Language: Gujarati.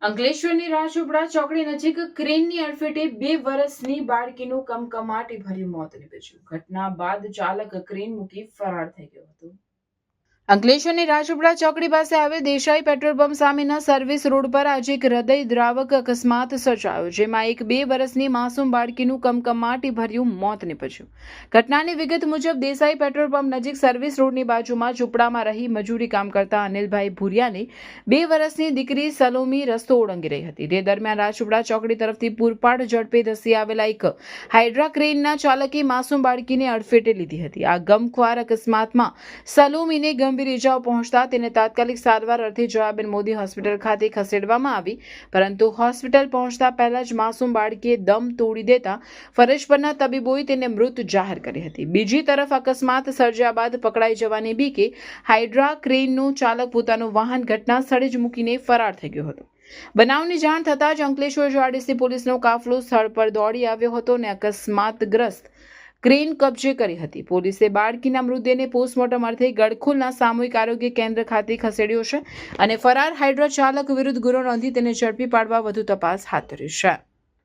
અંકલેશ્વરની રાજપીપળા ચોકડી નજીક ક્રેનની અડફેટે 2 વર્ષની બાળકીનું કમકમાટી ભર્યું મોત નીપજ્યું. ઘટના બાદ ચાલક ક્રેન મૂકી ફરાર થઈ ગયો હતો. અંકલેશ્વરની રાજપીપળા ચોકડી પાસે આવેલ દેસાઈ પેટ્રોલ પંપ સામેના સર્વિસ રોડ પર આજે એક હૃદયદ્રાવક અકસ્માત સર્જાયો, જેમાં એક 2 વર્ષની માસૂમ બાળકીનું કમકમાટી ભર્યું મોત નીપજ્યું. ઘટનાની વિગત મુજબ દેસાઈ પેટ્રોલ પંપ નજીક સર્વિસ રોડની બાજુમાં ઝૂંપડામાં રહી મજૂરી કામ કરતા અનિલભાઈ ભુરિયાને 2 વર્ષની દીકરી સલોમી રસ્તો ઓળંગી રહી હતી. તે દરમિયાન રાજપીપળા ચોકડી તરફથી પૂરપાટ ઝડપે ધસી આવેલા એક હાઇડ્રા ક્રેનના ચાલકે માસૂમ બાળકીને અડફેટે લીધી હતી. આ ગમખ્વાર અકસ્માતમાં સલોમીને ગંભીર ઇજાઓ પહોંચતા તેને તાત્કાલિક સારવાર અર્થે જયાબેન મોદી હોસ્પિટલ ખાતે ખસેડવામાં આવી, પરંતુ હોસ્પિટલ પહોંચતા પહેલા જ માસૂમ બાળકીએ દમ તોડી દેતા ફરજ પરના તબીબોએ તેને મૃત જાહેર કરી હતી. બીજી તરફ અકસ્માત સર્જ્યા બાદ પકડાઈ જવાની બીકે હાઇડ્રા ક્રેનનો ચાલક પોતાનું વાહન ઘટના સ્થળે જ મૂકીને ફરાર થઈ ગયો હતો. બનાવની જાણ થતાં જ અંકલેશ્વર જીઆરડીસી પોલીસનો કાફલો સ્થળ પર દોડી આવ્યો હતો અને અકસ્માતગ્રસ્ત ક્રેન કબજે કરી હતી. પોલીસે બાળકીના મૃતદેહને પોસ્ટમોર્ટમ અર્થે ગડખોલના સામૂહિક આરોગ્ય કેન્દ્ર ખાતે ખસેડ્યો છે અને ફરાર હાઇડ્રા ચાલક વિરુદ્ધ ગુનો નોંધી તેને ઝડપી પાડવા વધુ તપાસ હાથ ધરી છે.